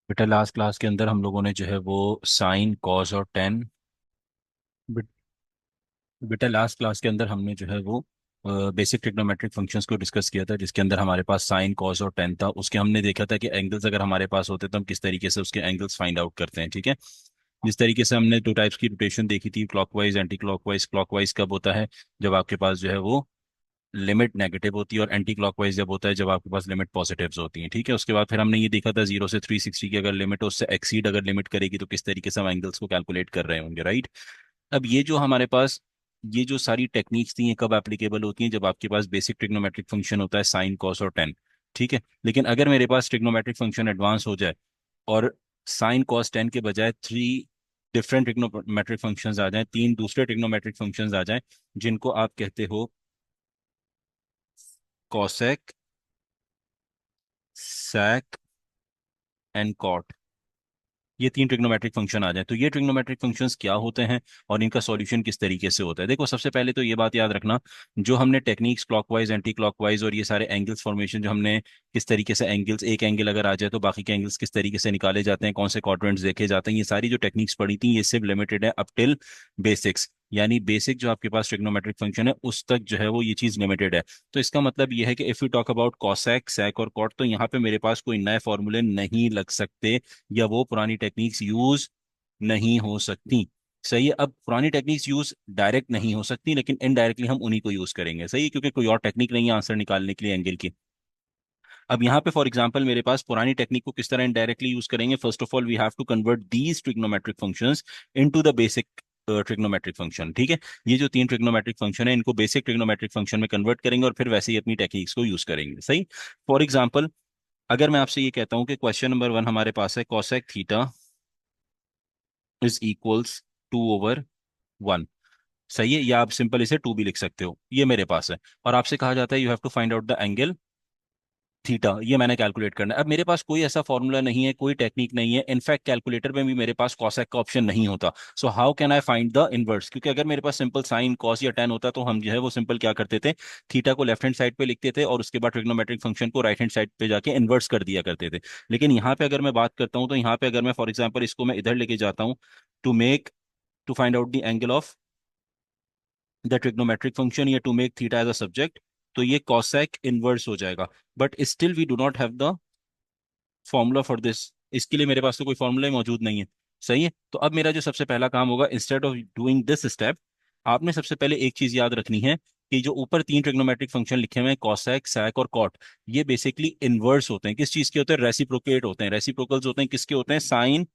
बेटा last class के अंदर हम लोगों ने जो है वो साइन कॉस और टेन। बेटा लास्ट क्लास के अंदर हमने जो है वो बेसिक ट्रिग्नोमेट्रिक फंक्शंस को डिस्कस किया था, जिसके अंदर हमारे पास साइन कॉस और टेन था। उसके हमने देखा था कि एंगल्स अगर हमारे पास होते तो हम किस तरीके से उसके एंगल्स फाइंड आउट करते हैं। ठीक है। जिस तरीके से हमने दो टाइप्स की रोटेशन देखी थी, क्लॉकवाइज एंटी क्लॉकवाइज। क्लॉकवाइज कब होता है? जब आपके पास जो है वो लिमिट नेगेटिव होती है, और एंटी क्लॉकवाइज जब होता है जब आपके पास लिमिट पॉजिटिव्स होती हैं। ठीक है। उसके बाद फिर हमने ये देखा था 0 से 360 की अगर लिमिट उससे एक्सीड अगर लिमिट करेगी तो किस तरीके से हम एंगल्स को कैलकुलेट कर रहे होंगे। राइट। अब ये जो हमारे पास ये जो सारी टेक्निक्स थी ये कब एप्लीकेबल होती हैं? जब आपके पास बेसिक ट्रिग्नोमेट्रिक फंक्शन होता है साइन कॉस और टेन। ठीक है। लेकिन अगर मेरे पास ट्रिग्नोमेट्रिक फंक्शन एडवांस हो जाए और साइन कॉस टेन के बजाय थ्री डिफरेंट ट्रिग्नोमेट्रिक फंक्शंस आ जाएं, तीन दूसरे ट्रिग्नोमेट्रिक फंक्शंस आ जाएं, जिनको आप कहते हो कॉसेक, सैक एंड कॉट। ये तीन ट्रिग्नोमेट्रिक फंक्शन आ जाए तो ये ट्रिग्नोमेट्रिक फंक्शंस क्या होते हैं और इनका सॉल्यूशन किस तरीके से होता है? देखो, सबसे पहले तो ये बात याद रखना, जो हमने टेक्निक्स क्लॉकवाइज एंटी क्लॉकवाइज और ये सारे एंगल्स फॉर्मेशन जो हमने किस तरीके से एंगल्स, एक एंगल अगर आ जाए तो बाकी के एंगल्स किस तरीके से निकाले जाते हैं, कौन से क्वाड्रेंट्स देखे जाते हैं, ये सारी जो टेक्निक्स पढ़ी थी ये सिर्फ लिमिटेड है अप टिल बेसिक्स। यानी बेसिक जो आपके पास ट्रिग्नोमेट्रिक फंक्शन है उस तक जो है वो ये चीज लिमिटेड है। तो इसका मतलब ये है कि if you talk about cosec, sec और कॉट, तो यहाँ पे मेरे पास कोई नए फॉर्मूले नहीं लग सकते या वो पुरानी टेक्निक्स यूज नहीं हो सकती। सही है। अब पुरानी टेक्निक्स यूज डायरेक्ट नहीं हो सकती, लेकिन इनडायरेक्टली हम उन्हीं को यूज करेंगे। सही है, क्योंकि कोई और टेक्निक नहीं है आंसर निकालने के लिए एंगल की। अब यहाँ पे फॉर एग्जांपल मेरे पास पुरानी टेक्निक को किस तरह इनडायरेक्टली यूज करेंगे? First of all we have to convert these trigonometric functions into the basic trigonometric function. ठीक है। ये जो तीन ट्रिग्नोमेट्रिक फंक्शन है इनको बेसिक ट्रिग्नोमेट्रिक फंक्शन में कन्वर्ट करेंगे और फिर वैसे ही अपनी टेक्निक्स को यूज करेंगे। सही। फॉर एग्जाम्पल, अगर मैं आपसे ये कहता हूं कि क्वेश्चन नंबर वन हमारे पास है कॉसेक थीटा इज इक्वल्स 2/1। सही है, या आप सिंपल इसे टू भी लिख सकते हो, ये मेरे पास है। और आपसे कहा जाता है you have to find out the angle theta. ये मैंने कैलकुलेट करना है। अब मेरे पास कोई ऐसा फॉर्मूला नहीं है, कोई टेक्निक नहीं है, इनफैक्ट कैलकुलेटर में भी मेरे पास कॉसेक का ऑप्शन नहीं होता। So how can I find the inverse? क्योंकि अगर मेरे पास सिंपल साइन कॉस या टेन होता तो हम जो है वो सिंपल क्या करते थे, थीटा को लेफ्ट हैंड साइड पे लिखते थे और उसके बाद ट्रिग्नोमेट्रिक फंक्शन को राइट हैंड साइड पे जाके इन्वर्स कर दिया करते थे। लेकिन यहाँ पे अगर मैं बात करता हूँ तो यहाँ पे अगर मैं फॉर एग्जाम्पल इसको मैं इधर लेके जाता हूँ to make to find out the angle of the trigonometric function या to make theta as a subject, तो ये कॉसेक इनवर्स हो जाएगा। But still we do not have the formula for this. इसके लिए मेरे पास तो कोई फॉर्मूला ही मौजूद नहीं है। सही है। तो अब मेरा जो सबसे पहला काम होगा, instead of doing this step, आपने सबसे पहले एक चीज याद रखनी है कि जो ऊपर तीन ट्रिग्नोमेट्रिक फंक्शन लिखे हुए हैं कॉसेक, सैक और कॉट, ये बेसिकली इनवर्स होते हैं। किस चीज के होते हैं? रेसिप्रोकेट होते हैं। रेसिप्रोकल्स होते हैं किसके? होते हैं साइन,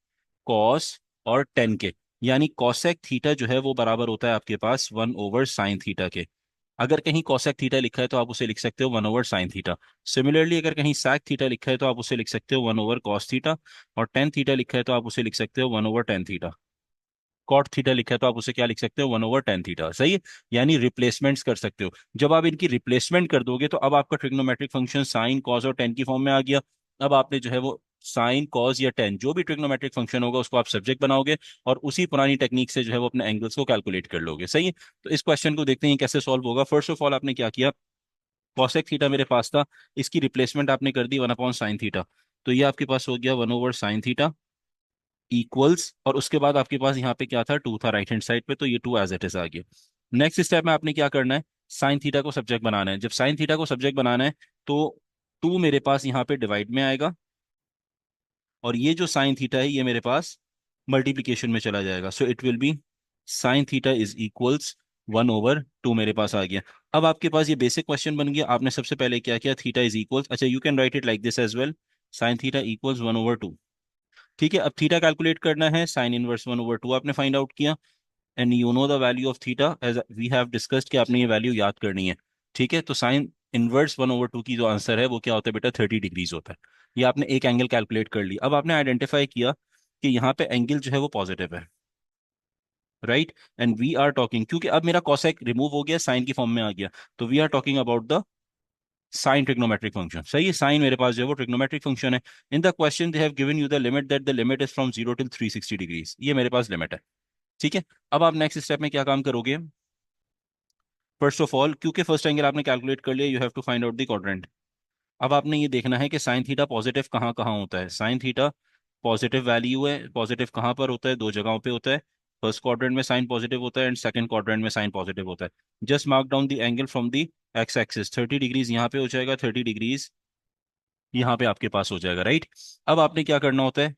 कॉस और टेन के। यानी कॉसेक थीटा जो है वो बराबर होता है आपके पास 1/साइन थीटा के। अगर कहीं कॉसेक थीटा लिखा है तो आप उसे लिख सकते हो 1/साइन थीटा। सिमिलरली अगर कहीं सैक थीटा लिखा है तो आप उसे लिख सकते हो 1/कॉस थीटा। और टेन थीटा लिखा है तो आप उसे लिख सकते हो 1/टेन थीटा। कॉट थीटा लिखा है तो आप उसे क्या लिख सकते हो? 1/टेन थीटा। सही है। यानी रिप्लेसमेंट्स कर सकते हो। जब आप इनकी रिप्लेसमेंट कर दोगे तो अब आपका ट्रिग्नोमेट्रिक फंक्शन साइन, कॉस और टेन की फॉर्म में आ गया। अब आपने जो है वो साइन, कॉस या टेन जो भी ट्रिग्नोमेट्रिक फंक्शन होगा उसको आप सब्जेक्ट बनाओगे और उसी पुरानी टेक्निक से जो है वो अपने एंगल्स को कैलकुलेट कर लोगे। सही है। तो इस क्वेश्चन को देखते हैं कैसे सॉल्व होगा। फर्स्ट ऑफ ऑल आपने क्या किया, कॉसेक थीटा मेरे पास था, इसकी रिप्लेसमेंट आपने कर दी 1/साइन थीटा। तो ये आपके पास हो गया 1/साइन थीटा इक्वल्स, और उसके बाद आपके पास यहाँ पे क्या था? टू था राइट हैंड साइड पे, तो ये टू एज इट इज आ गया। नेक्स्ट स्टेप में आपने क्या करना है, साइन थीटा को सब्जेक्ट बनाना है। जब साइन थीटा को सब्जेक्ट बनाना है तो टू मेरे पास यहाँ पे डिवाइड में आएगा, और ये जो साइन थीटा है ये मेरे पास मल्टीप्लीकेशन में चला जाएगा। So it will be sine theta is equals 1/टू मेरे पास आ गया। अब आपके पास ये बेसिक क्वेश्चन बन गया। आपने सबसे पहले क्या किया, थीटा इज इक्वल्स, अच्छा you can write it like this as well, sine theta equals 1/टू। ठीक है। अब थीटा कैलकुलेट करना है, साइन इनवर्स 1/टू आपने फाइंड आउट किया, and you know the value of theta as we have discussed कि आपने ये वैल्यू याद करनी है। ठीक है। तो साइन इनवर्स 1/टू की जो आंसर है वो क्या होता है बेटा? 30 डिग्रीज होता है। ये आपने एक एंगल कैलकुलेट कर लिया। अब आपने आइडेंटिफाई किया कि यहाँ पे एंगल जो है वो पॉजिटिव है। Right. And we are talking, क्योंकि अब मेरा कॉसेक रिमूव हो गया, साइन की फॉर्म में आ गया, तो we are talking about the sine trigonometric function. सही है। साइन मेरे पास जो है वो ट्रिग्नोमेट्रिक फंक्शन है। In the question they have given you the limit that the limit is from 0 till 360 degrees. ये मेरे पास लिमिट है। ठीक है। अब आप नेक्स्ट स्टेप में क्या काम करोगे, फर्स्ट ऑफ ऑल क्योंकि फर्स्ट एंगल आपने कैलकुलेट कर लिया, you have to find out the quadrant. अब आपने ये देखना है कि साइन थीटा पॉजिटिव कहाँ कहाँ होता है। साइन थीटा पॉजिटिव वैल्यू है। पॉजिटिव कहाँ पर होता है? दो जगहों पे होता है। फर्स्ट क्वाड्रेंट में साइन पॉजिटिव होता है एंड सेकंड क्वाड्रेंट में साइन पॉजिटिव होता है। Just mark down the angle from the x axis. 30 degrees यहाँ पे हो जाएगा, 30 डिग्रीज यहाँ पे आपके पास हो जाएगा, राइट। अब आपने क्या करना होता है?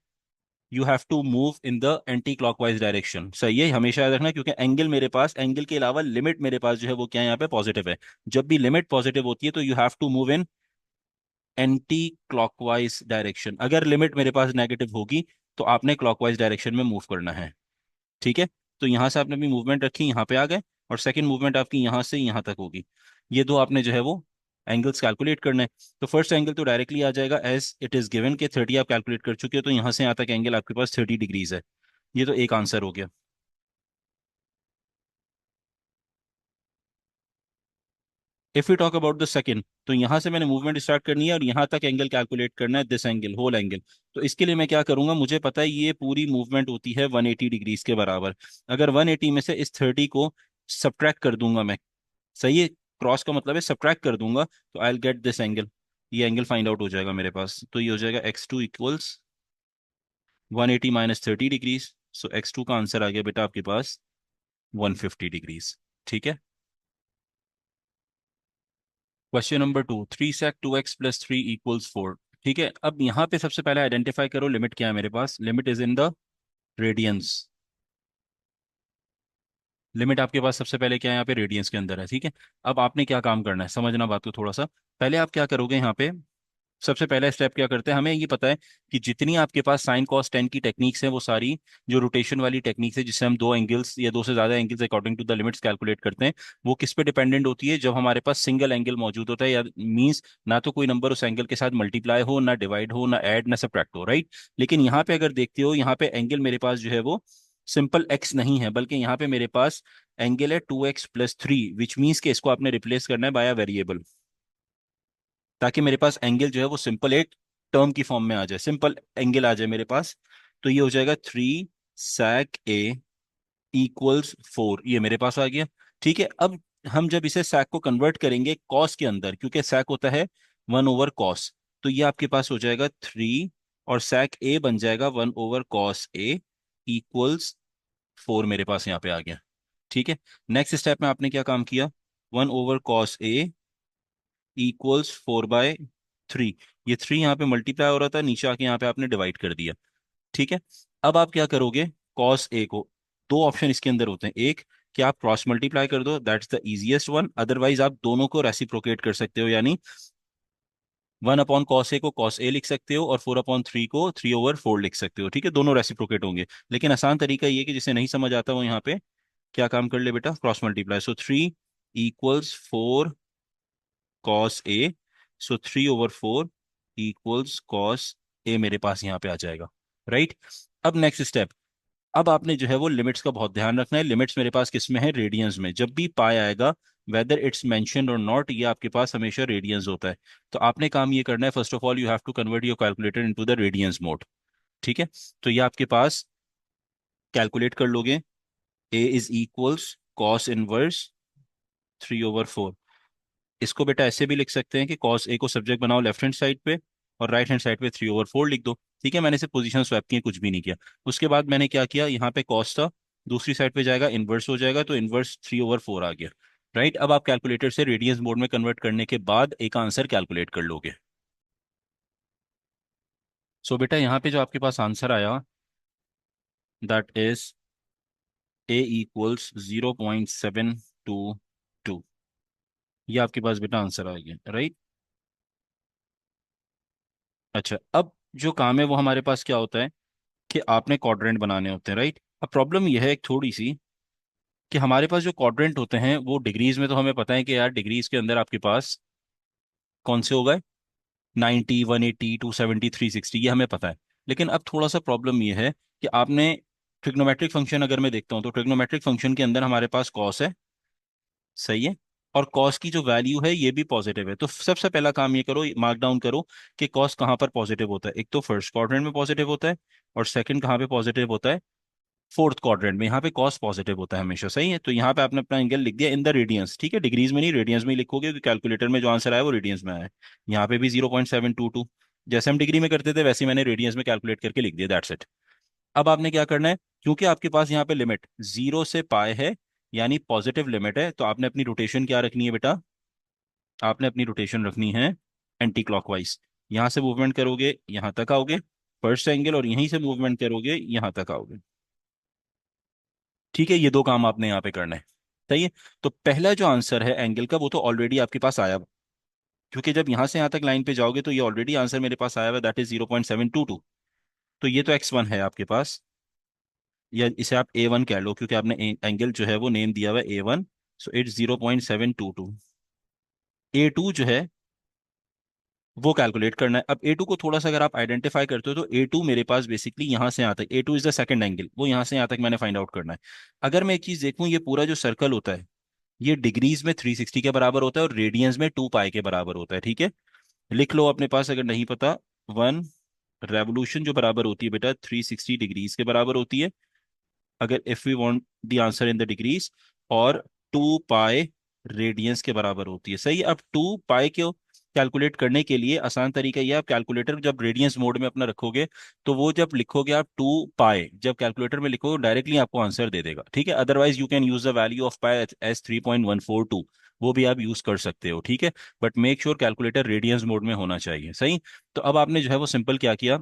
You have to move in the anti clockwise direction. सही है, हमेशा याद रखना, क्योंकि एंगल मेरे पास, एंगल के अलावा लिमिट मेरे पास जो है वो क्या है, यहाँ पे पॉजिटिव है। जब भी लिमिट पॉजिटिव होती है तो you have to move in anti clockwise direction. अगर लिमिट मेरे पास नेगेटिव होगी तो आपने क्लॉकवाइज डायरेक्शन में मूव करना है। ठीक है, तो यहां से आपने अपनी मूवमेंट रखी, यहाँ पे आ गए, और सेकंड मूवमेंट आपकी यहाँ से यहाँ तक होगी। ये दो आपने जो है वो एंगल्स कैलकुलेट करना है। तो फर्स्ट एंगल तो डायरेक्टली आ जाएगा एज इट इज गिवन के 30 आप कैलकुलेट कर चुके हो, तो यहाँ से यहाँ तक एंगल आपके पास 30 डिग्रीज है। ये तो एक आंसर हो गया। If you talk about the second, तो यहां से मैंने मूवमेंट स्टार्ट करनी है और यहां तक एंगल कैलकुलेट करना है, दिस एंगल, होल एंगल। तो इसके लिए मैं क्या करूंगा? मुझे पता है ये पूरी मूवमेंट होती है 180 डिग्रीज के बराबर। अगर 180 में से इस 30 को सब्ट्रैक्ट कर दूंगा मैं, सही है, क्रॉस का मतलब है सब्ट्रैक्ट कर दूंगा, तो I will get this angle. ये एंगल फाइंड आउट हो जाएगा मेरे पास। तो ये हो जाएगा x2 इक्वल्स 180 माइनस 30 डिग्रीज। सो x2 का आंसर आ गया बेटा आपके पास 150 डिग्रीज। ठीक है। Question number 2, 3 sec 2x plus 3 = 4। ठीक है, अब यहाँ पे सबसे पहले आइडेंटिफाई करो लिमिट क्या है मेरे पास। Limit is in the radians. Limit आपके पास सबसे पहले क्या है? यहाँ पे रेडियंस के अंदर है। ठीक है, अब आपने क्या काम करना है, समझना बात को थोड़ा सा। पहले आप क्या करोगे यहाँ पे? सबसे पहला स्टेप क्या करते हैं? हमें ये पता है कि जितनी आपके पास साइन कॉस टेन की टेक्निक्स हैं वो सारी जो रोटेशन वाली टेक्निक्स है, जिससे हम दो एंगल्स या दो से ज्यादा angles according to the limits calculate करते हैं, वो किस पे डिपेंडेंट होती है? जब हमारे पास सिंगल एंगल मौजूद होता है, या मींस ना तो कोई नंबर उस एंगल के साथ मल्टीप्लाई हो, ना डिवाइड हो, ना ऐड, ना सब्ट्रैक्ट हो, राइट। लेकिन यहाँ पे अगर देखते हो, यहाँ पे एंगल मेरे पास जो है वो सिंपल एक्स नहीं है, बल्कि यहाँ पे मेरे पास एंगल है 2x + 3, विच मीन्स के इसको आपने रिप्लेस करना है बाय वेरिएबल, ताकि मेरे पास एंगल जो है वो सिंपल एक टर्म की फॉर्म में आ जाए, सिंपल एंगल आ जाए मेरे पास। तो ये हो जाएगा 3 sec A = 4, ये मेरे पास आ गया। ठीक है, अब हम जब इसे sec को कन्वर्ट करेंगे कॉस के अंदर, क्योंकि sec होता है 1/cos, तो ये आपके पास हो जाएगा 3, और sec A बन जाएगा 1/cos A इक्वल्स 4, मेरे पास यहाँ पे आ गया। ठीक है, नेक्स्ट स्टेप में आपने क्या काम किया? 1/cos A equals 4/3। ये 3 यहाँ पे मल्टीप्लाई हो रहा था, नीचे आके यहाँ पे आपने डिवाइड कर दिया। ठीक है, अब आप क्या करोगे? कॉस ए को, दो ऑप्शन इसके अंदर होते हैं, एक कि आप क्रॉस मल्टीप्लाई कर दो, that's the easiest one, otherwise आप दोनों को रेसिप्रोकेट कर सकते हो, यानी 1/cos A को cos A लिख सकते हो और 4/3 को 3/4 लिख सकते हो। ठीक है, दोनों रेसिप्रोकेट होंगे, लेकिन आसान तरीका ये है कि जिसे नहीं समझ आता वो यहाँ पे क्या काम कर ले बेटा, cross multiply. So 3 = 4 cos A, so 3/4 equals cos A मेरे पास यहाँ पे आ जाएगा, राइट। अब नेक्स्ट स्टेप, अब आपने जो है वो लिमिट्स का बहुत ध्यान रखना है। लिमिट्स मेरे पास किस में है? रेडियंस में। जब भी पाई आएगा, वेदर इट्स मेंशन्ड और नॉट, ये आपके पास हमेशा रेडियंस होता है। तो आपने काम ये करना है, first of all you have to convert your calculator into the radians mode. ठीक है, तो ये आपके पास कैलकुलेट कर लोगे, a is equals cos inverse 3/4। इसको बेटा ऐसे भी लिख सकते हैं कि कॉस ए को सब्जेक्ट बनाओ लेफ्ट हैंड साइड पे, और राइट हैंड साइड पे 3/4 लिख दो। ठीक है, मैंने इसे पोजीशन स्वैप की है, कुछ भी नहीं किया। उसके बाद मैंने क्या किया, यहाँ पे कॉस था, दूसरी साइड पे जाएगा इनवर्स हो जाएगा, तो इनवर्स 3/4 आ गया, राइट। अब आप कैलकुलेटर से रेडियंस मोड में कन्वर्ट करने के बाद एक आंसर कैलकुलेट कर लोगे। सो बेटा यहाँ पे जो आपके पास आंसर आया, दैट इज ए इक्वल्स 0.722। ये आपके पास बेटा आंसर आ गया, राइट। अच्छा, अब जो काम है वो हमारे पास क्या होता है कि आपने क्वाड्रेंट बनाने होते हैं, राइट। अब प्रॉब्लम यह है एक थोड़ी सी, कि हमारे पास जो क्वाड्रेंट होते हैं वो डिग्रीज में तो हमें पता है कि यार डिग्रीज के अंदर आपके पास कौन से हो गए, 90, 180, 270, 360, ये हमें पता है। लेकिन अब थोड़ा सा प्रॉब्लम ये है कि आपने ट्रिग्नोमेट्रिक फंक्शन अगर मैं देखता हूँ, तो ट्रिग्नोमेट्रिक फंक्शन के अंदर हमारे पास कॉस है, सही है, और कॉस की जो वैल्यू है ये भी पॉजिटिव है। तो सबसे पहला काम ये करो, मार्क डाउन करो कि कॉस कहाँ पर पॉजिटिव होता है। एक तो फर्स्ट क्वाड्रेंट में पॉजिटिव होता है, और सेकंड कहाँ पे पॉजिटिव होता है? फोर्थ क्वाड्रेंट में। यहाँ पे कॉस पॉजिटिव होता है हमेशा, सही है। तो यहाँ पे आपने अपना एंगल लिख दिया इन द रेडियंस। ठीक है, डिग्रीज में नहीं, रेडियंस में ही लिखोगे, क्योंकि कैलकुलेटर में जो आंसर आया वो रेडियंस में आया है। यहाँ पे भी 0.722। जैसे हम डिग्री में करते थे वैसे ही मैंने रेडियंस में कैलकुलेट करके लिख दिया, दैट्स इट। अब आपने क्या करना है, क्योंकि आपके पास यहाँ पे लिमिट 0 से पाए है, यानी पॉजिटिव लिमिट है, तो आपने अपनी रोटेशन क्या रखनी है बेटा, आपने अपनी रोटेशन रखनी है एंटी क्लॉकवाइज। यहां से मूवमेंट करोगे यहां तक आओगे फर्स्ट एंगल, और यहीं से मूवमेंट करोगे यहां तक आओगे। ठीक है, ये दो काम आपने यहाँ पे करना है। सही है। तो पहला जो आंसर है एंगल का वो तो ऑलरेडी आपके पास आया हुआ, क्योंकि जब यहां से यहां तक लाइन पे जाओगे तो ये ऑलरेडी आंसर मेरे पास आया हुआ, दैट इज 0.722। तो ये तो x1 है आपके पास, या इसे आप a1 कह लो, क्योंकि आपने एंगल जो है वो नेम दिया हुआ है a1। So it's 0.722। a2 जो है वो कैलकुलेट करना है। अब A2 को थोड़ा सा अगर आप आइडेंटिफाई करते हो तो A2 मेरे पास बेसिकली यहाँ से यहाँ तक, A2 is the second angle, वो यहाँ से यहाँ तक मैंने फाइंड आउट करना है। अगर मैं एक चीज देखूं, ये पूरा जो सर्कल होता है ये डिग्रीज में 360 के बराबर होता है और रेडियंस में 2 पाई के बराबर होता है। ठीक है, लिख लो अपने पास अगर नहीं पता। वन रेवोल्यूशन जो बराबर होती है बेटा 360 डिग्रीज के बराबर होती है, अगर if we want the answer in the degrees, और 2 पाई रेडियंस के बराबर होती है। सही है। अब 2 पाई को कैलकुलेट करने के लिए आसान तरीका ये है, आप कैलकुलेटर जब रेडियंस मोड में अपना रखोगे तो वो जब लिखोगे आप 2 पाई, जब कैलकुलेटर में लिखोगे डायरेक्टली आपको आंसर दे देगा। ठीक है, otherwise you can use the value of pi as 3.142, वो भी आप यूज कर सकते हो। ठीक है, but make sure calculator radians mode में होना चाहिए। सही। तो अब आपने जो है वो सिंपल क्या किया,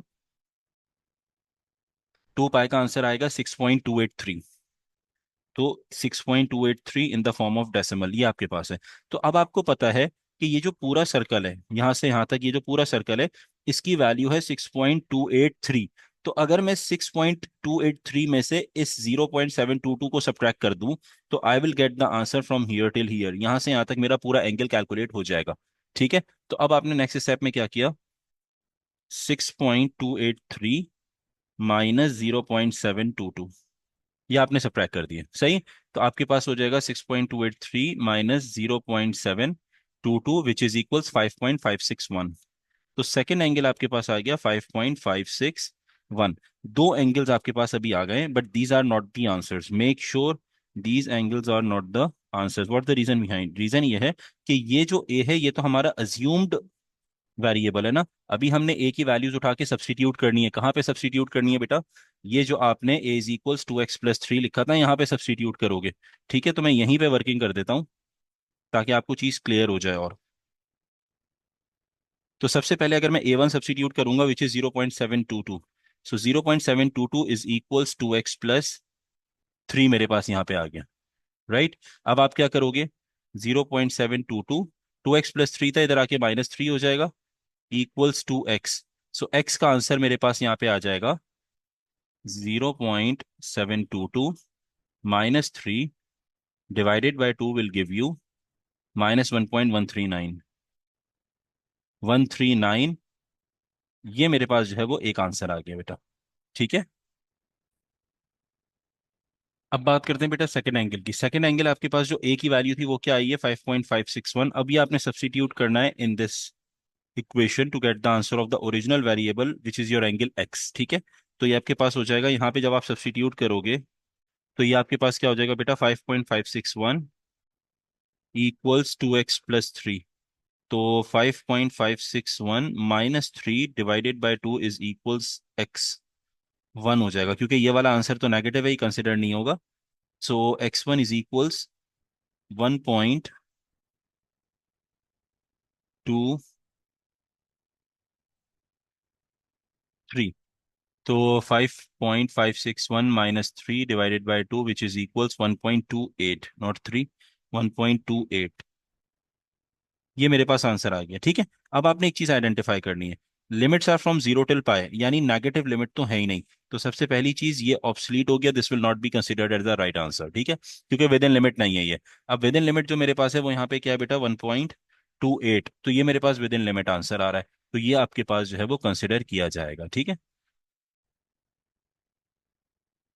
2 पाई का आंसर आएगा 6.283। तो 6.283 in the form of decimal ये आपके पास है। तो अब आपको पता है कि ये जो पूरा सर्कल है यहां से यहां तक, ये जो पूरा सर्कल है इसकी वैल्यू है 6.283। तो अगर मैं 6.283 में से इस 0.722 को सब्ट्रैक्ट कर दूं तो I will get the answer from here till here, यहां से यहां तक मेरा पूरा एंगल कैलकुलेट हो जाएगा। ठीक है, तो अब आपने नेक्स्ट स्टेप में क्या किया, 6.283 माइनस 0.722, ये आपने सब्ट्रैक्ट कर दिए। सही। तो आपके पास हो जाएगा 6.283 माइनस 0.722 विच इज इक्वल्स 5.561। तो सेकेंड एंगल आपके पास आ गया 5.561। दो एंगल्स आपके पास अभी आ गए, but these are not the answers, make sure these angles are not the answers. What the reason behind, reason ये है कि ये जो ए है ये तो हमारा अज्यूम्ड वेरिएबल है ना। अभी हमने ए की वैल्यूज उठा के सब्सटीट्यूट करनी है, कहाँ पे सब्सटीट्यूट करनी है बेटा, ये जो आपने ए इज इक्वल्स 2x+3 लिखा था यहाँ पे सब्सटीट्यूट करोगे। ठीक है, तो मैं यहीं पे वर्किंग कर देता हूँ ताकि आपको चीज क्लियर हो जाए। और तो सबसे पहले अगर मैं a1 सब्सटीट्यूट करूंगा which is 0.722, so 0.722 is equals 2x+3 मेरे पास यहाँ पे आ गया। राइट। अब आप क्या करोगे, 0.722, 2x+3 था, इधर आके -3 हो जाएगा, इक्वल्स 2x। सो x का आंसर मेरे पास यहाँ पे आ जाएगा 0.722 -3 divided by 2 will give you -1.139, 139। ये मेरे पास जो है वो एक आंसर आ गया बेटा। ठीक है, अब बात करते हैं बेटा सेकंड एंगल की। सेकंड एंगल आपके पास जो ए की वैल्यू थी वो क्या आई है, 5.561। अब ये आपने सब्सटीट्यूट करना है in this equation to get the answer of the original variable which is your angle x. ठीक है, तो ये आपके पास हो जाएगा, यहाँ पे जब आप सब्सटीट्यूट करोगे तो ये आपके पास क्या हो जाएगा बेटा, 5.561 इक्वल्स 2x+3। तो 5.561 -3 divided by 2 is equals x1 हो जाएगा, क्योंकि ये वाला आंसर तो नेगेटिव है, ही कंसिडर नहीं होगा। सो x1 इज इक्वल्स 1.23। तो 5.561 -3 divided by 2 which is equals 1.28, not 3, 1.28। ये मेरे पास आंसर आ गया। ठीक है, अब आपने एक चीज आइडेंटिफाई करनी है, लिमिट्स आर फ्रॉम 0 till π, यानी नेगेटिव लिमिट तो है ही नहीं। तो सबसे पहली चीज ये ऑब्सलीट हो गया, this will not be considered as the right answer. ठीक है, क्योंकि विद इन लिमिट नहीं है ये। अब विद इन लिमिट जो मेरे पास है वो यहाँ पे क्या है बेटा, 1.28, तो ये मेरे पास विद इन लिमिट आंसर आ रहा है, तो ये आपके पास जो है वो कंसिडर किया जाएगा। ठीक है।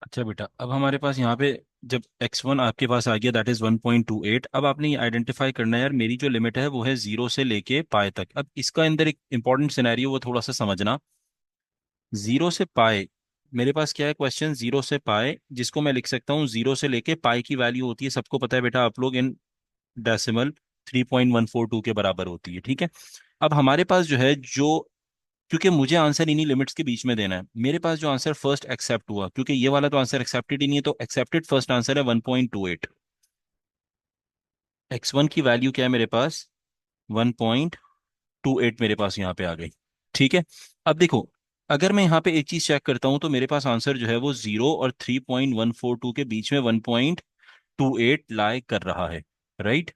अच्छा बेटा, अब हमारे पास यहाँ पे जब x1 आपके पास आ गया दैट इज 1.28, अब आपने ये आइडेंटिफाई करना है यार मेरी जो लिमिट है वो है 0 से लेके π तक। अब इसका अंदर एक इंपॉर्टेंट सिनेरियो वो थोड़ा सा समझना, 0 से π, मेरे पास क्या है क्वेश्चन, 0 से π, जिसको मैं लिख सकता हूँ 0 से लेके π की वैल्यू होती है, सबको पता है बेटा आप लोग, इन डेसिमल 3.142 के बराबर होती है। ठीक है, अब हमारे पास जो है जो क्योंकि मुझे आंसर इन्हीं लिमिट्स के बीच में देना है। मेरे पास जो आंसर फर्स्ट एक्सेप्ट हुआ, क्योंकि ये वाला तो आंसर एक्सेप्टेड ही नहीं है, तो एक्सेप्टेड फर्स्ट आंसर है 1.28। x1 की वैल्यू क्या है मेरे पास? 1.28 मेरे पास यहाँ पे आ गई। ठीक है। अब देखो, अगर मैं यहाँ पे एक चीज चेक करता हूँ तो मेरे पास आंसर जो है वो 0 और 3.142 के बीच में 1.28 लाई कर रहा है। राइट।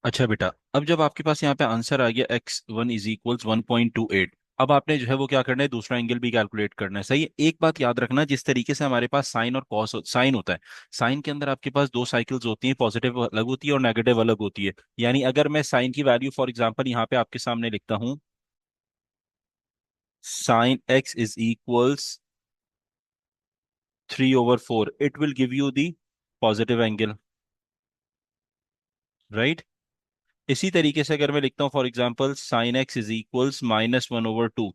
अच्छा बेटा, अब जब आपके पास यहाँ पे आंसर आ गया x1 = 1.28, अब आपने जो है वो क्या करना है, दूसरा एंगल भी कैलकुलेट करना है। सही है। एक बात याद रखना, जिस तरीके से हमारे पास साइन और कॉस साइन होता है, साइन के अंदर आपके पास दो साइकिल्स होती हैं, पॉजिटिव अलग होती है और नेगेटिव अलग होती है। यानी अगर मैं साइन की वैल्यू फॉर एग्जांपल यहाँ पे आपके सामने लिखता हूँ, sine x = 3/4, it will give you the positive angle. Right. इसी तरीके से अगर मैं लिखता हूँ for example sine x = -1/2,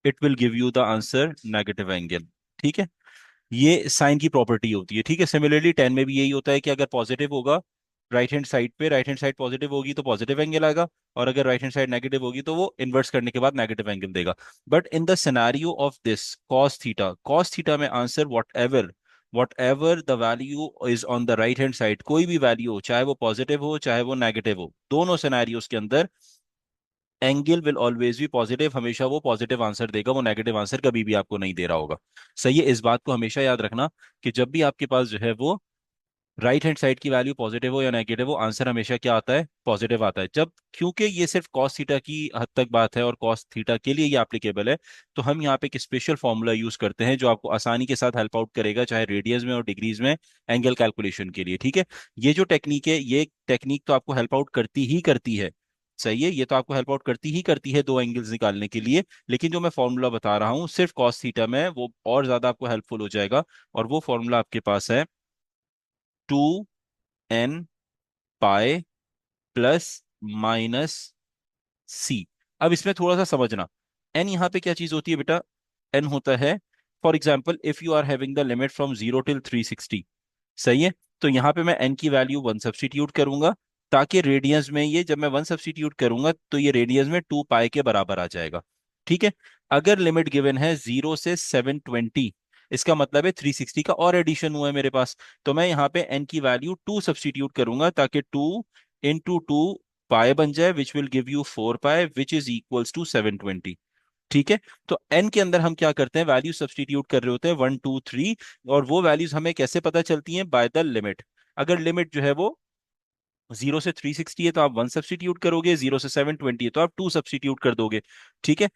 it will give you the answer negative angle. ठीक है। ये साइन की प्रॉपर्टी होती है। ठीक है। सिमिलरली टेन में भी यही होता है कि अगर पॉजिटिव होगा राइट हैंड साइड पे, राइट हैंड साइड पॉजिटिव होगी तो पॉजिटिव एंगल आएगा, और अगर राइट हैंड साइड नेगेटिव होगी तो वो इन्वर्स करने के बाद नेगेटिव एंगल देगा। But in the scenario of this cos theta में answer whatever the value is on the right hand side, कोई भी वैल्यू हो, चाहे वो पॉजिटिव हो चाहे वो नेगेटिव हो, दोनों सिनेरियोस के अंदर angle will always be positive. हमेशा वो पॉजिटिव आंसर देगा, वो नेगेटिव आंसर कभी भी आपको नहीं दे रहा होगा। सही है। इस बात को हमेशा याद रखना कि जब भी आपके पास जो है वो राइट हैंड साइड की वैल्यू पॉजिटिव हो या नेगेटिव हो, आंसर हमेशा क्या आता है? पॉजिटिव आता है। जब क्योंकि ये सिर्फ कॉस थीटा की हद तक बात है और कॉस थीटा के लिए ये एप्लीकेबल है, तो हम यहाँ पे एक स्पेशल फॉर्मूला यूज करते हैं जो आपको आसानी के साथ हेल्प आउट करेगा, चाहे रेडियंस में और डिग्रीज में, एंगल कैलकुलेशन के लिए। ठीक है। ये जो टेक्निक है, ये टेक्निक तो आपको हेल्प आउट करती ही करती है। सही है। ये तो आपको हेल्प आउट करती ही करती है दो एंगल्स निकालने के लिए, लेकिन जो मैं फॉर्मूला बता रहा हूँ सिर्फ कॉस थीटा में, वो और ज्यादा आपको हेल्पफुल हो जाएगा। और वो फॉर्मूला आपके पास है 2n पाई +-c। अब इसमें थोड़ा सा समझना, n यहाँ पे क्या चीज होती है बेटा? n होता है, for example if you are having the limit from 0 till 360। सही है। तो यहाँ पे मैं n की वैल्यू 1 सब्सटीट्यूट करूंगा, ताकि रेडियंस में ये, जब मैं 1 सब्सटीट्यूट करूंगा तो ये रेडियंस में 2 पाई के बराबर आ जाएगा। ठीक है। अगर लिमिट गिवन है 0 से 720, इसका मतलब है 360 का और एडिशन हुआ है मेरे पास, तो मैं यहाँ पे n की वैल्यू 2 सब्सटीट्यूट करूंगा, ताकि 2 × 2 पाई बन जाए, which will give you 4 pi, which is equals to 720। ठीक है। तो n के अंदर हम क्या करते हैं, वैल्यू सब्सटीट्यूट कर रहे होते हैं 1 2 3, और वो वैल्यूज हमें कैसे पता चलती हैं? By the limit. अगर लिमिट जो है वो 0 से 360 है तो आप 1 सब्सटीट्यूट करोगे, 0 से 720 है तो आप 2 सब्सटीट्यूट कर दोगे। ठीक है।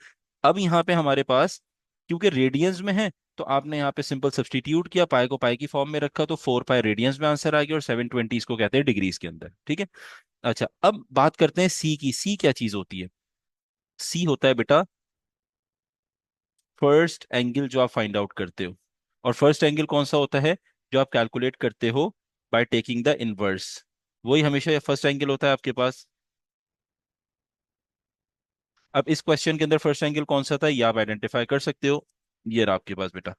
अब यहाँ पे हमारे पास, क्योंकि रेडियंस में है, तो आपने यहाँ पे सिंपल सब्सटीट्यूट किया, पाई को पाई की फॉर्म में रखा, तो 4 पाई रेडियंस में आंसर आ गया, और 720 इसको कहते हैं डिग्रीज के अंदर। ठीक है। अच्छा, अब बात करते हैं सी की। सी क्या चीज होती है? सी होता है बेटा फर्स्ट एंगल जो आप फाइंड आउट करते हो। और फर्स्ट एंगल कौन सा होता है? जो आप कैलकुलेट करते हो बाय टेकिंग द इनवर्स, वही हमेशा फर्स्ट एंगल होता है आपके पास। अब इस क्वेश्चन के अंदर फर्स्ट एंगल कौन सा था, ये आप आइडेंटिफाई कर सकते हो। ये रहा आपके पास बेटा।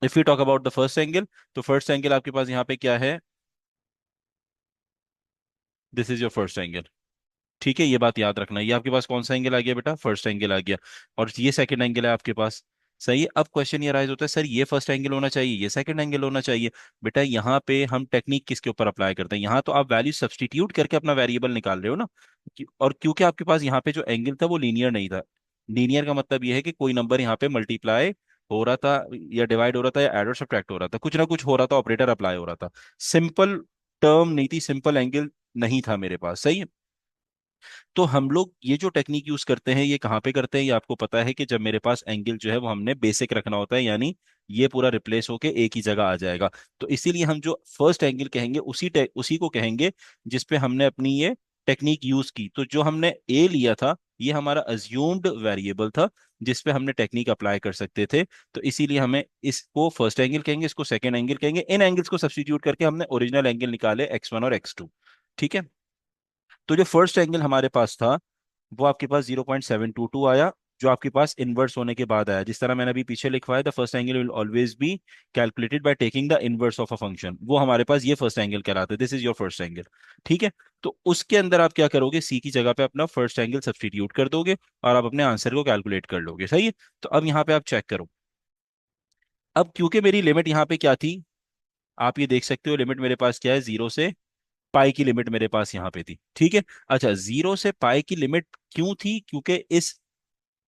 If you talk about the first angle, तो फर्स्ट एंगल आपके पास यहाँ पे क्या है? This is your first angle. ठीक है। ये बात याद रखना, ये आपके पास कौन सा एंगल आ गया बेटा? फर्स्ट एंगल आ गया। और ये सेकंड एंगल है आपके पास। सही है। अब क्वेश्चन ये राइज होता है, सर ये फर्स्ट एंगल होना चाहिए, ये सेकंड एंगल होना चाहिए। बेटा यहाँ पे हम टेक्निक किसके ऊपर अप्लाई करते हैं? यहाँ तो आप वैल्यू सब्सटीट्यूट करके अपना वेरिएबल निकाल रहे हो ना। और क्योंकि आपके पास यहाँ पे जो एंगल था वो लीनियर नहीं था। लीनियर का मतलब ये है कि कोई नंबर यहाँ पे मल्टीप्लाई हो रहा था, या डिवाइड हो रहा था, या एड और सब्ट्रैक्ट हो रहा था, कुछ ना कुछ हो रहा था, ऑपरेटर अप्लाई हो रहा था। सिंपल टर्म नहीं थी, सिंपल एंगल नहीं था मेरे पास। सही है। तो हम लोग ये जो टेक्निक यूज करते हैं, ये कहाँ पे करते हैं? ये आपको पता है कि जब मेरे पास एंगल जो है वो हमने बेसिक रखना होता है, यानी ये पूरा रिप्लेस होके एक ही जगह आ जाएगा। तो इसीलिए हम जो फर्स्ट एंगल कहेंगे उसी को कहेंगे जिसपे हमने अपनी ये टेक्निक यूज की। तो जो हमने ए लिया था, ये हमारा अज्यूम्ड वेरिएबल था जिसपे हमने टेक्निक अप्लाई कर सकते थे। तो इसीलिए हमें इसको फर्स्ट एंगल कहेंगे, इसको सेकेंड एंगल कहेंगे। इन एंगल्स को सब्स्टिट्यूट करके हमने ओरिजिनल एंगल निकाले x1 और x2। ठीक है। तो जो फर्स्ट एंगल हमारे पास था वो आपके पास 0.722 आया, जो आपके पास इनवर्स होने के बाद आया, जिस तरह मैंने अभी पीछे लिखवाया, the first angle will always be calculated by taking the inverse of a function, वो हमारे पास ये फर्स्ट एंगल कहलाता है, this is your first angle. ठीक है, तो उसके अंदर आप क्या करोगे, सी की जगह पे अपना फर्स्ट एंगल सब्सटीट्यूट कर दोगे और आप अपने आंसर को कैलकुलेट कर लोगे। सही है, तो अब यहाँ पे आप चेक करो। अब क्योंकि मेरी लिमिट यहाँ पे क्या थी, आप ये देख सकते हो, लिमिट मेरे पास क्या है, जीरो से पाई की लिमिट मेरे पास यहाँ पे थी। ठीक है, अच्छा, जीरो से पाई की लिमिट क्यों थी, क्योंकि इस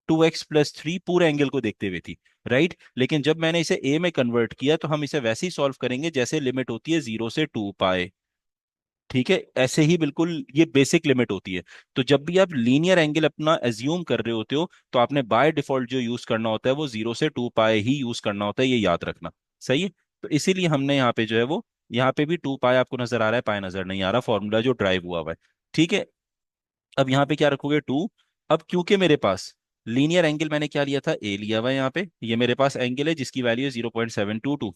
2x+3 पूरे एंगल को देखते हुए थी, राइट। लेकिन जब मैंने इसे ए में कन्वर्ट किया तो हम इसे वैसे ही सॉल्व करेंगे जैसे लिमिट होती है 0 से 2 पाई। ठीक है, ऐसे ही बिल्कुल ये बेसिक लिमिट होती है। तो जब भी आप लीनियर एंगल अपना एज्यूम कर रहे होते हो तो आपने बाय डिफॉल्ट जो यूज करना होता है वो 0 से 2 पाई ही यूज करना होता है, ये याद रखना। सही है, तो इसीलिए हमने यहाँ पे जो है वो, यहाँ पे भी 2 पाई आपको नजर आ रहा है, पाई नजर नहीं आ रहा, फॉर्मूला जो ड्राइव हुआ हुआ है। ठीक है, अब यहाँ पे क्या रखोगे, 2। अब क्योंकि मेरे पास लीनियर एंगल मैंने क्या लिया था, ए लिया हुआ है, यहाँ पे ये मेरे पास एंगल है जिसकी वैल्यू है 0.722।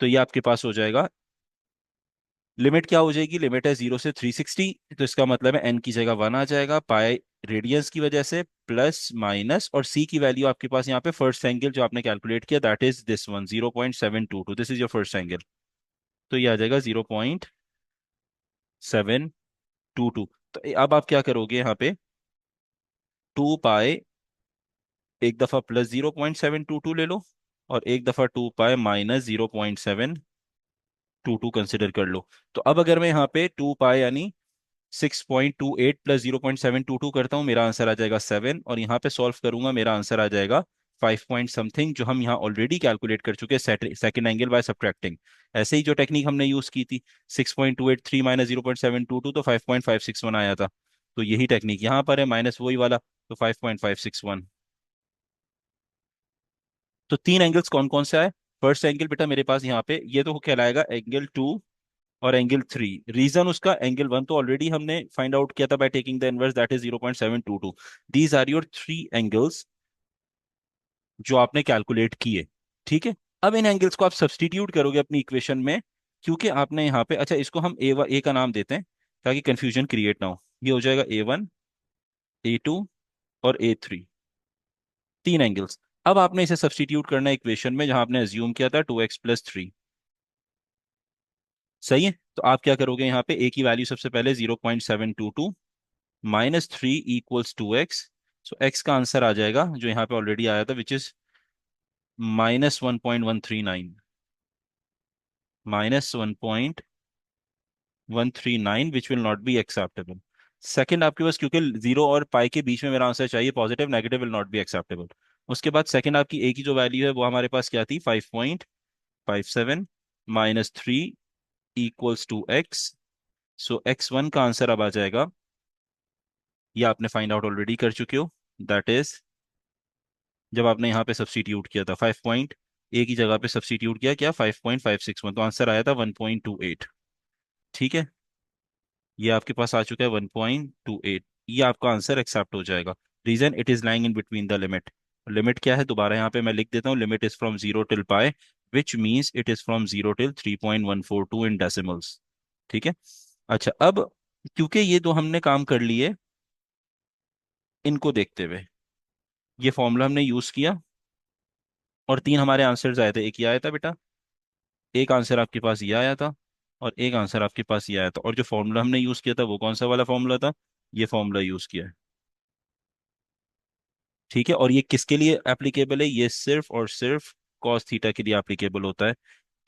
तो ये आपके पास हो जाएगा, लिमिट क्या हो जाएगी, लिमिट है 0 से 360, तो इसका मतलब है एन की जगह 1 आ जाएगा, पाई रेडियंस की वजह से, प्लस माइनस, और सी की वैल्यू आपके पास यहाँ पे फर्स्ट एंगल जो आपने कैलकुलेट किया, that is this one, 0.722, this is your first angle. तो ये आ जाएगा 0.722। तो अब आप क्या करोगे यहाँ पे, 2 पाई, एक दफा प्लस 0.722 ले लो, और एक दफा 2 पाई माइनस 0.722 कंसिडर कर लो। तो अब अगर मैं यहाँ पे 2 पाई यानी 6.28 प्लस 0.722 करता हूँ, मेरा आंसर आ जाएगा 7, और यहाँ पे सॉल्व करूंगा, मेरा आंसर आ जाएगा 5 पॉइंट समथिंग, जो हम यहाँ ऑलरेडी कैलकुलेट कर चुके हैं सेकंड एंगल बाय सब्ट्रैक्टिंग। ऐसे ही जो टेक्निक हमने यूज की थी, 6.283 माइनस 0.722, तो 5.561 आया था। तो यही टेक्निक यहाँ पर है, माइनस वही वाला, तो 5.561। तो तीन एंगल्स कौन कौन से आए, फर्स्ट एंगल बेटा मेरे पास यहाँ पे ये तो कहलाएगा एंगल 2, और एंगल 3, रीजन उसका एंगल 1 तो ऑलरेडी हमने फाइंड आउट किया था by taking the inverse, that is 0.722। These are your three angles जो आपने कैलकुलेट किए। ठीक है, अब इन एंगल्स को आप सब्सटीट्यूट करोगे अपनी इक्वेशन में, क्योंकि आपने यहाँ पे, अच्छा इसको हम ए का नाम देते हैं ताकि कंफ्यूजन क्रिएट ना हो, ये हो जाएगा A1, A2 और A3, तीन एंगल्स। अब आपने इसे सब्सटीट्यूट करना है इक्वेशन में जहां आपने एज्यूम किया था 2x+3। सही है, तो आप क्या करोगे, यहाँ पे ए की वैल्यू सबसे पहले 0.722 -3 इक्वल्स 2x। सो एक्स का आंसर आ जाएगा जो यहाँ पे ऑलरेडी आया था, which is -1.139, -1.139, which will not be acceptable. Second आपके पास, क्योंकि जीरो और पाई के बीच में मेरा आंसर चाहिए, positive negative will not be acceptable. उसके बाद सेकंड आपकी ए की जो वैल्यू है वो हमारे पास क्या थी, 5.57 -3 इक्वल्स 2x। सो x1 का आंसर अब आ जाएगा, ये आपने फाइंड आउट ऑलरेडी कर चुके हो, दैट इज, जब आपने यहाँ पे सब्सटीट्यूट किया था 5 ए की जगह पे सब्सटीट्यूट किया क्या, 5.561, तो आंसर आया था 1.28। ठीक है, ये आपके पास आ चुका है 1.28, ये आपका आंसर एक्सेप्ट हो जाएगा। Reason, it is lying in between the limit. Limit क्या है, दोबारा यहाँ पे मैं लिख देता हूँ, limit is from 0 till pi, which means it is from 0 till 3.142 in decimals. ठीक है, अच्छा अब क्योंकि ये दो हमने काम कर लिए, इनको देखते हुए ये फॉर्मूला हमने यूज किया, और तीन हमारे आंसर्स आए थे, एक ये आया था बेटा, एक आंसर आपके पास ये आया था, और एक आंसर आपके पास ये आया था, और जो फॉर्मूला हमने यूज किया था वो कौन सा वाला फॉर्मूला था, ये फॉर्मूला यूज किया है। ठीक है, और ये किसके लिए एप्लीकेबल है, ये सिर्फ और सिर्फ कॉस थीटा के लिए एप्लीकेबल होता है।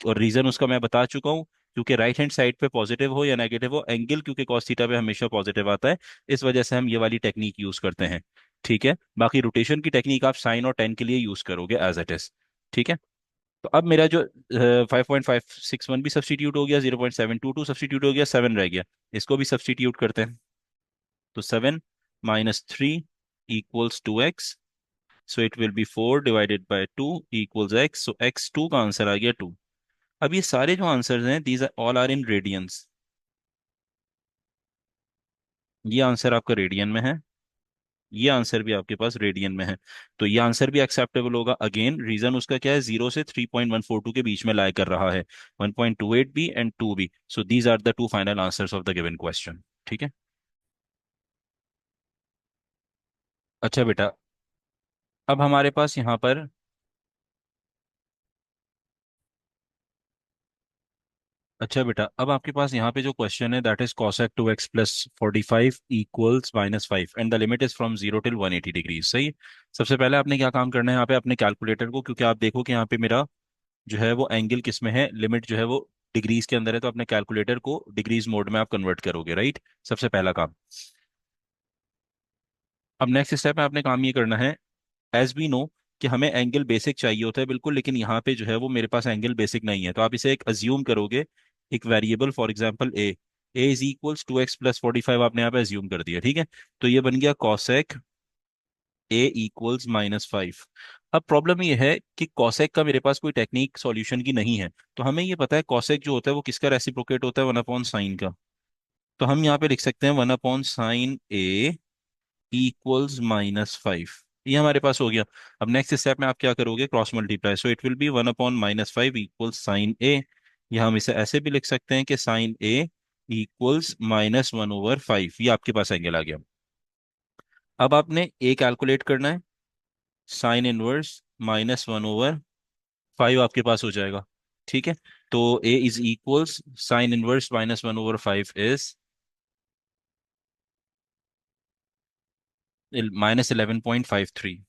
और रीजन उसका मैं बता चुका हूँ, क्योंकि राइट हैंड साइड पे पॉजिटिव हो या नेगेटिव हो, एंगल क्योंकि कॉस थीटा पे हमेशा पॉजिटिव आता है, इस वजह से हम ये वाली टेक्निक यूज करते हैं। ठीक है, बाकी रोटेशन की टेक्निक आप साइन और टेन के लिए यूज करोगे एज इट इज। ठीक है, तो अब मेरा जो 5.561 भी सब्सटीट्यूट हो गया, 0.722 सब्सटीट्यूट हो गया, 7 रह गया, इसको भी सब्सटीट्यूट करते हैं। तो 7 -3 equals 2x, so it will B 4/2 equals x, so x2 का आंसर आ गया 2। अब ये सारे जो आंसर्स हैं, these all are in radians, ये आंसर आपका रेडियन में है, ये आंसर भी आपके पास रेडियन में है, तो ये आंसर भी एक्सेप्टेबल होगा। अगेन रीजन उसका क्या है, 0 से 3.142 के बीच में लाई कर रहा है, 1.28 भी एंड 2 भी, so these are the two final answers of the given question. ठीक है, अच्छा बेटा, अब हमारे पास यहाँ पर, अच्छा बेटा, अब आपके पास यहाँ पे जो क्वेश्चन है that is cosec 2x plus 45 equals -5 and the limit is from 0 till 180 degree, सही। सबसे पहले आपने क्या काम करना है यहाँ पे अपने कैलकुलेटर को, क्योंकि आप देखो कि यहाँ पे मेरा जो है वो एंगल किस में है, लिमिट जो है वो डिग्रीज के अंदर है, तो अपने कैलकुलेटर को डिग्रीज मोड में आप कन्वर्ट करोगे, राइट। सबसे पहला काम। अब नेक्स्ट स्टेप में आपने काम ये करना है, एज वी नो कि हमें एंगल बेसिक चाहिए होता है बिल्कुल, लेकिन यहाँ पे जो है वो मेरे पास एंगल बेसिक नहीं है, तो आप इसे एक अज्यूम करोगे, एक variable, for example A is equals 2x plus 45 आपने यहाँ पे अज्यूम कर दिया, ठीक है। तो ये बन गया कॉसेक ए इक्वल्स -5। अब प्रॉब्लम ये है कि कॉसेक का मेरे पास कोई टेक्निक सॉल्यूशन की नहीं है, तो हमें ये पता है कॉसेक जो होता है वो किसका रेसिप्रोकेट होता है, 1/sin का। तो हम यहाँ पे लिख सकते हैं 1/sin ए इक्वल्स -5। ये हमारे पास हो गया। अब नेक्स्ट स्टेप में आप क्या करोगे, cross multiply, so it will be 1/-5 equals sine a. या हम इसे ऐसे भी लिख सकते हैं कि साइन ए इक्वल्स -1/5। ये आपके पास एंगल आ गया। अब आपने ए कैलकुलेट करना है, साइन इनवर्स -1/5 आपके पास हो जाएगा, ठीक है। तो a is equals sine inverse -1/5 is -11.53,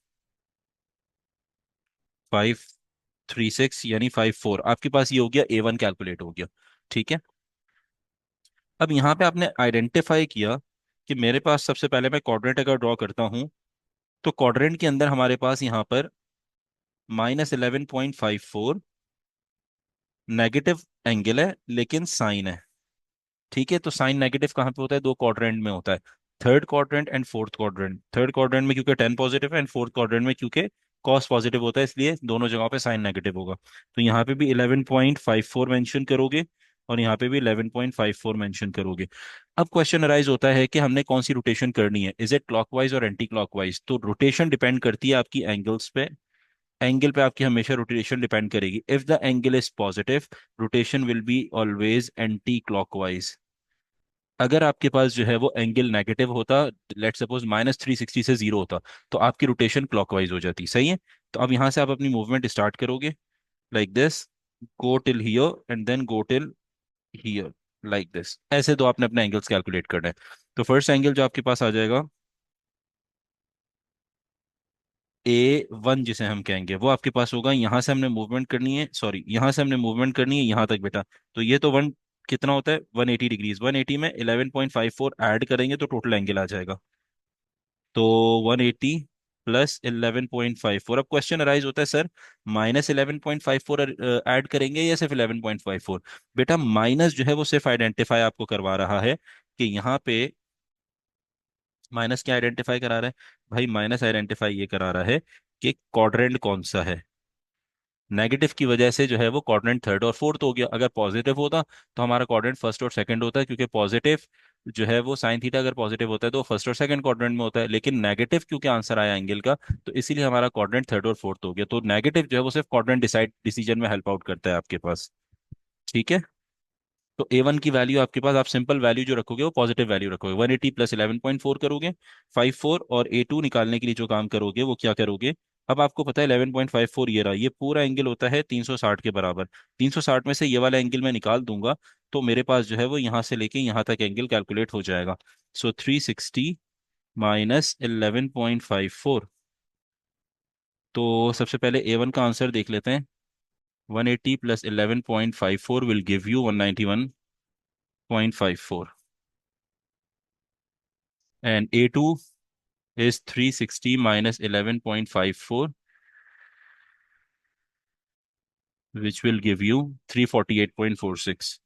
536 यानी 54, आपके पास ये हो गया A1 कैलकुलेट हो गया, ठीक है। अब यहाँ पे आपने आइडेंटिफाई किया कि मेरे पास, सबसे पहले मैं क्वाड्रेंट अगर ड्रॉ करता हूँ, तो क्वाड्रेंट के अंदर हमारे पास यहाँ पर -11.54 नेगेटिव एंगल है, लेकिन साइन है, ठीक है। तो साइन नेगेटिव कहाँ पे होता है, दो क्वाड्रेंट में होता है, third quadrant and fourth quadrant. Third quadrant में क्योंकि 10 पॉजिटिव है, एंड फोर्थ क्वाड्रेंट में क्योंकि कॉस पॉजिटिव होता है, इसलिए दोनों जगहों पे साइन नेगेटिव होगा। तो यहाँ पे भी 11.54 मेंशन करोगे, और यहाँ पे भी 11.54 मेंशन करोगे। अब क्वेश्चन अराइज होता है कि हमने कौन सी रोटेशन करनी है, इज इट क्लॉकवाइज और एंटी क्लॉकवाइज। तो रोटेशन डिपेंड करती है आपकी एंगल्स पे, एंगल पे आपकी हमेशा रोटेशन डिपेंड करेगी। If the angle is positive, rotation will be always anti clockwise. अगर आपके पास जो है वो एंगल नेगेटिव होता, लेट सपोज -360 से 0 होता, तो आपकी रोटेशन क्लॉकवाइज हो जाती, सही है। तो अब यहाँ से आप अपनी मूवमेंट स्टार्ट करोगे, like this, go till here and then go till here, like this. ऐसे तो आपने अपने एंगल्स कैलकुलेट करना है। तो फर्स्ट एंगल जो आपके पास आ जाएगा, A1 जिसे हम कहेंगे, वो आपके पास होगा, यहाँ से हमने मूवमेंट करनी है, सॉरी, यहाँ से हमने मूवमेंट करनी है यहाँ तक बेटा। तो ये तो वन कितना होता है, 180 डिग्रीज, 180 में 11.54 ऐड करेंगे तो टोटल एंगल आ जाएगा। तो 180 प्लस 11.54। अब क्वेश्चन अराइज होता है, सर -11.54 ऐड करेंगे या सिर्फ 11.54। बेटा माइनस जो है वो सिर्फ आइडेंटिफाई आपको करवा रहा है कि यहाँ पे माइनस क्या आइडेंटिफाई करा रहा है, भाई माइनस आइडेंटिफाई ये करा रहा है कि क्वाड्रेंट कौन सा है। नेगेटिव की वजह से जो है वो क्वाड्रेंट थर्ड और फोर्थ हो गया। अगर पॉजिटिव होता तो हमारा क्वाड्रेंट फर्स्ट और सेकंड होता है, क्योंकि पॉजिटिव जो है वो साइन थीटा अगर पॉजिटिव होता है तो फर्स्ट और सेकंड क्वाड्रेंट में होता है, लेकिन नेगेटिव क्योंकि आंसर आया एंगल का, तो इसीलिए हमारा क्वाड्रेंट थर्ड और फोर्थ हो गया। तो नेगेटिव जो है वो सिर्फ क्वाड्रेंट डिसीजन में हेल्प आउट करता है आपके पास, ठीक है। तो A1 की वैल्यू आपके पास, आप सिंपल वैल्यू जो रखोगे वो पॉजिटिव वैल्यू रखोगे, 180 प्लस 11.4 करोगे, 54, और A2 निकालने के लिए जो काम करोगे वो क्या करोगे। अब आपको पता है 11.54 ये रहा, ये पूरा एंगल होता है 360 के बराबर। 360 में से ये वाला एंगल मैं निकाल दूंगा, तो मेरे पास जो है वो यहाँ से लेके यहाँ तक एंगल कैलकुलेट हो जाएगा। सो 360 माइनस 11.54। तो सबसे पहले A1 का आंसर देख लेते हैं, 180 plus 11.54 will give you 191.54, and A2 is 360 minus 11.54, which will give you 348.46।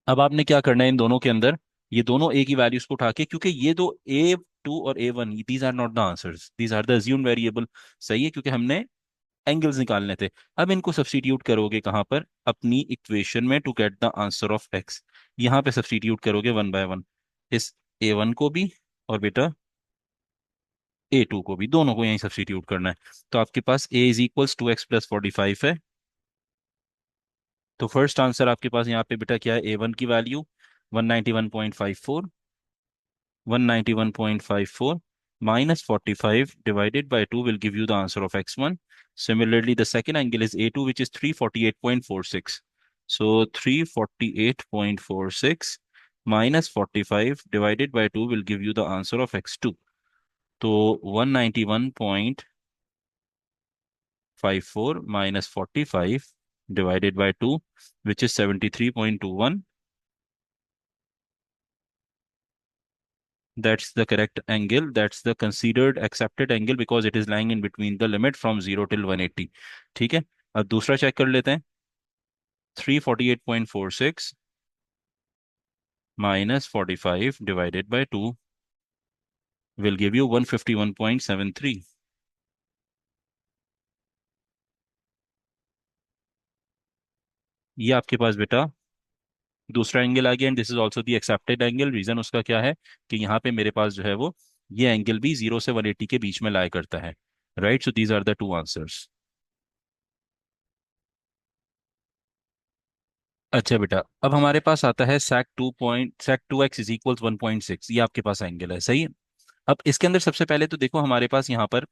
अब आपने क्या करना है इन दोनों के अंदर, ये दोनों ए की वैल्यूज को उठा के, क्योंकि ये दो A2 और A1, these are not the answers, these are the assumed variable, सही है, क्योंकि हमने एंगल्स निकालने थे। अब इनको सब्स्टिट्यूट करोगे कहाँ पर, अपनी इक्वेशन में, to get the answer of x. यहाँ पे सब्स्टिट्यूट करोगे वन बाय वन, इस A1 को भी, और बेटा A2 को भी, दोनों को यहीं सब्स्टिट्यूट करना है। तो आपके पास A is equals 2x plus 45 है। तो फर्स्ट आंसर आपके पास यहाँ पे बेटा क्या है, A1 की value 191.54, 191.54, minus 45 divided by 2 will give you the answer of x1. Similarly, the second angle is A2, which is 348.46. So 348.46 minus 45 divided by 2 will give you the answer of x2. So 191.54 minus 45 divided by 2, which is 73.21. That's the correct angle. That's the considered accepted angle because it is lying in between the limit from 0 till 180. ठीक है, अब दूसरा check कर लेते हैं. 348.46 minus 45 divided by 2 will give you 151.73. ये आपके पास बेटा दूसरा एंगल आ गया and this is also the accepted angle. Reason उसका क्या है कि यहाँ पे मेरे पास जो है वो ये एंगल भी 0 से 180 के बीच में लाया करता है. Right, so these are the two answers. अच्छा बेटा, अब हमारे पास आता है sec 2x इज इक्वल्स 1.6. ये आपके पास एंगल है, सही है. अब इसके अंदर सबसे पहले तो देखो हमारे पास यहाँ पर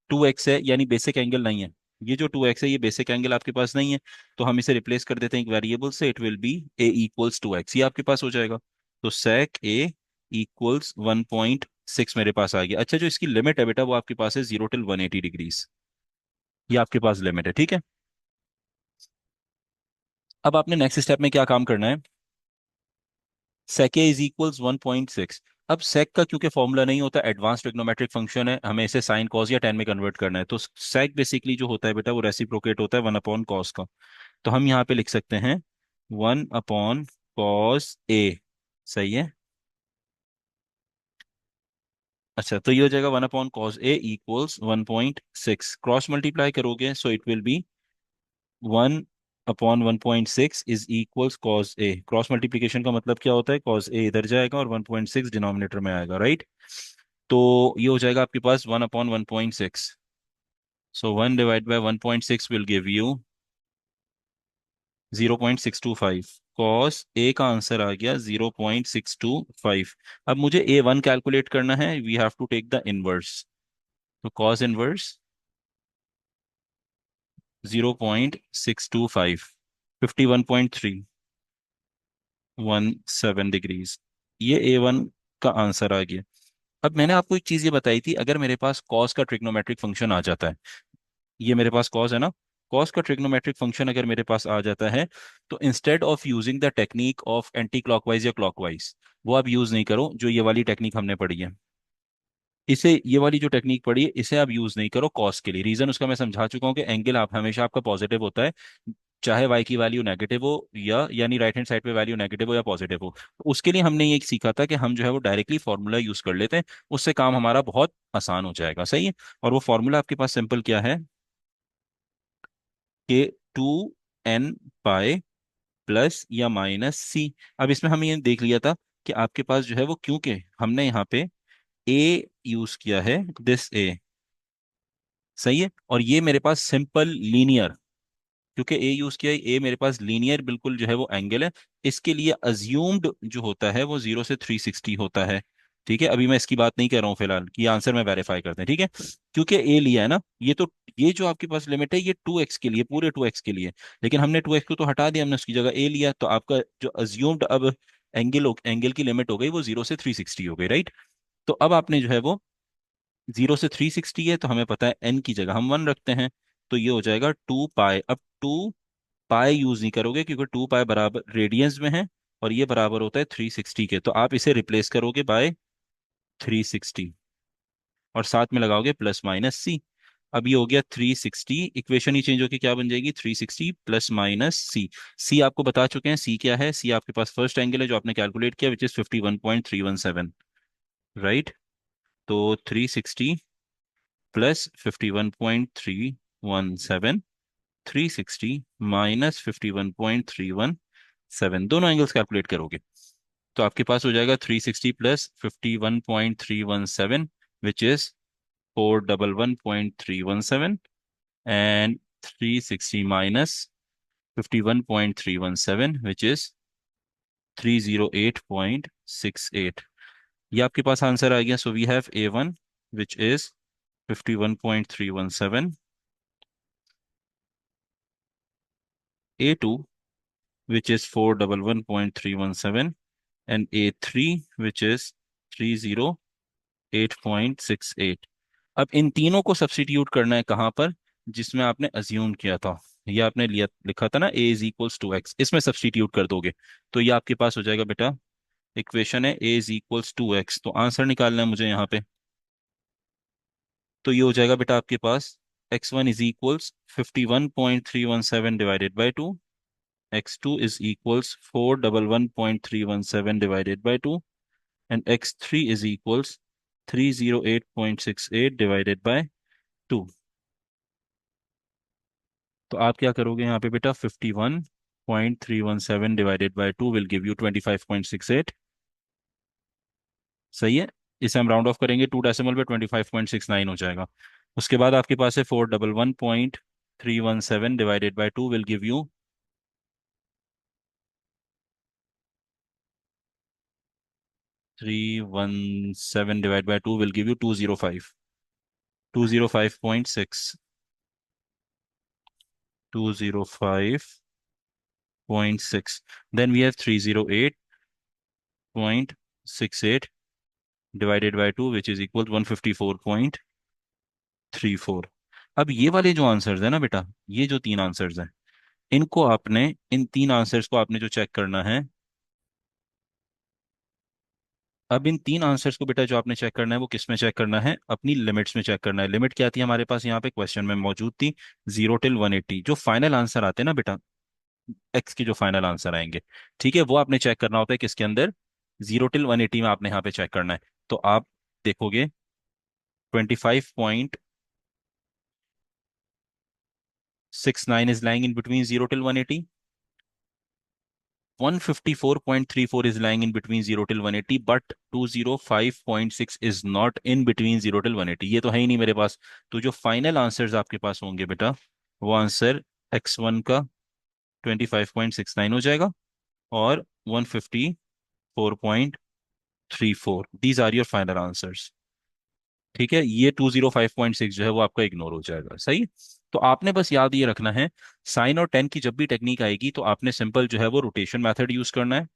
2x है, यानी बेसिक एंगल नहीं है. ये जो 2x है ये बेसिक एंगल आपके पास नहीं है. तो हम इसे रिप्लेस कर देते हैं एक वेरिएबल से. It will B a equals 2x. ये आपके पास हो जाएगा. तो sec a इक्वल्स 1.6 मेरे पास आ गया. अच्छा, जो इसकी लिमिट है बेटा वो आपके पास है 0 टिल 180 डिग्रीज. ये आपके पास लिमिट है, ठीक है. अब आपने नेक्स्ट स्टेप में क्या काम करना है. sec a is equals 1.6. अब sec का क्योंकि फॉर्मूला नहीं होता, एडवांस ट्रिग्नोमेट्रिक फंक्शन है, हमें इसे साइन कॉस या tan में कन्वर्ट करना है. तो sec बेसिकली जो होता है बेटा वो रेसिप्रोकेट होता है 1/cos का. तो हम यहाँ पे लिख सकते हैं 1/cos a. सही है. अच्छा, तो ये हो जाएगा 1/cos a equals 1.6. Cross multiply करोगे सो it will B 1/1.6 is equals cos A. Cross multiplication का मतलब क्या होता है, कॉस ए इधर जाएगा और 1.6 डिनोमिनेटर में आएगा. राइट, तो ये हो जाएगा आपके पास 1/1.6. सो 1/1.6 will give you 0.625. Cos A का आंसर आ गया 0.625. अब मुझे A1 कैलकुलेट करना है. We have to take the inverse. तो कॉस इनवर्स 0.625, 51.317 डिग्रीज. ये A1 का आंसर आ गया. अब मैंने आपको एक चीज ये बताई थी, अगर मेरे पास कॉस का ट्रिग्नोमेट्रिक फंक्शन आ जाता है, ये मेरे पास कॉस है ना, कॉस का ट्रिग्नोमेट्रिक फंक्शन अगर मेरे पास आ जाता है, तो instead of using the technique of anti clockwise या क्लॉकवाइज, वो आप यूज नहीं करो जो ये वाली टेक्निक हमने पढ़ी है. इसे, ये वाली जो टेक्निक पढ़ी है इसे आप यूज नहीं करो कॉस के लिए. रीजन उसका मैं समझा चुका हूँ कि एंगल आप हमेशा आपका पॉजिटिव होता है, चाहे y की वैल्यू नेगेटिव हो या यानी राइट हैंड साइड पे वैल्यू नेगेटिव हो या पॉजिटिव हो. तो उसके लिए हमने ये सीखा था कि हम जो है वो डायरेक्टली फॉर्मूला यूज कर लेते हैं. उससे काम हमारा बहुत आसान हो जाएगा. सही है. और वो फॉर्मूला आपके पास सिंपल क्या है कि 2n पाई प्लस या माइनस सी. अब इसमें हम ये देख लिया था कि आपके पास जो है वो, क्योंकि हमने यहाँ पे a यूज किया है, दिस a. सही है. और ये मेरे पास सिंपल लीनियर, क्योंकि ए यूज किया है, ए मेरे पास लीनियर बिल्कुल जो है वो एंगल है. इसके लिए अज्यूम्ड जो होता है वो 0 से 360 होता है. ठीक है, अभी मैं इसकी बात नहीं कर रहा हूँ फिलहाल, कि आंसर में वेरीफाई करते हैं. ठीक है, क्योंकि ए लिया है ना, ये तो, ये जो आपके पास लिमिट है ये 2x के लिए, पूरे 2x के लिए. लेकिन हमने 2x को तो हटा दिया, हमने उसकी जगह ए लिया. तो आपका जो अज्यूम्ड अब एंगल की लिमिट हो गई वो 0 से 360 हो गई. राइट, तो अब आपने जो है वो 0 से 360 है, तो हमें पता है n की जगह हम 1 रखते हैं. तो ये हो जाएगा 2 पाई. अब 2 पाई यूज नहीं करोगे क्योंकि 2 पाई बराबर रेडियंस में है और ये बराबर होता है 360 के. तो आप इसे रिप्लेस करोगे बाय 360 और साथ में लगाओगे प्लस माइनस सी. अब ये हो गया 360. इक्वेशन ही चेंज होकर क्या बन जाएगी, 360 प्लस माइनस सी. सी आपको बता चुके हैं, सी क्या है. सी आपके पास फर्स्ट एंगल है जो आपने कैलकुलेट किया, विच इज 51.317. राइट, तो 360 प्लस 51.317, 360 माइनस 51.317, दोनों एंगल्स कैलकुलेट करोगे तो आपके पास हो जाएगा 360 plus 51.317, which is 411.317, and 360 minus 51.317, which is 308.68. ये आपके पास आंसर आ गया. So we have A1 which is 51.317, A2 which is 411.317, and A3 which is 308.68। अब इन तीनों को सब्स्टिट्यूट करना है कहाँ पर, जिसमें आपने अज्यूम किया था, ये आपने लिया लिखा था ना a is equals to x, इसमें सब्स्टिट्यूट कर दोगे तो ये आपके पास हो जाएगा बेटा, इक्वेशन है a is equals to x. तो आंसर निकालना है मुझे यहाँ पे, तो ये हो जाएगा बेटा आपके पास x1 is equals 51.317 divided by two, x2 is equals 411.317 divided by 2, and x3 is equals 308.68 divided by 2। तो आप क्या करोगे यहाँ पे बेटा, 51.317 divided by 2 will give you 25.68। सही है, इसे हम राउंड ऑफ करेंगे 2 डेसिमल पे, 25.69 हो जाएगा। उसके बाद आपके पास है 411.317 divided by 2 will give you 317 divided by 2 will give you 205, 205.6, 205.6, then we have 308.68 divided by 2 which is equal to 154.34। अब ये वाले जो आंसर्स है ना बेटा, ये जो तीन आंसर्स हैं, इनको आपने, इन तीन आंसर्स को आपने जो चेक करना है, अब इन तीन आंसर्स को बेटा जो आपने चेक करना है वो किस में चेक करना है, अपनी लिमिट्स में चेक करना है। लिमिट क्या थी हमारे पास यहाँ पे क्वेश्चन में मौजूद थी, 0 till 180। जो फाइनल आंसर आते हैं ना बेटा, एक्स के जो फाइनल आंसर आएंगे, ठीक है, वो आपने चेक करना होता है किसके अंदर, 0 till 180 में आपने यहाँ पे चेक करना है। तो आप देखोगे 25.69 is lying in between 0 till 180, 154.34 is lying in between 0 till 180, but 205.6 is not in between 0 till 180। ये तो है ही नहीं मेरे पास। तो जो फाइनल आंसर्स आपके पास होंगे बेटा, वो आंसर x1 का 25.69 हो जाएगा, और 154.34, these are your final answers. ठीक है, ये 205.6 जो है वो आपका इग्नोर हो जाएगा। सही। तो आपने बस याद ये रखना है, साइन और टेन की जब भी टेक्निक आएगी तो आपने सिंपल जो है वो रोटेशन मेथड यूज करना है।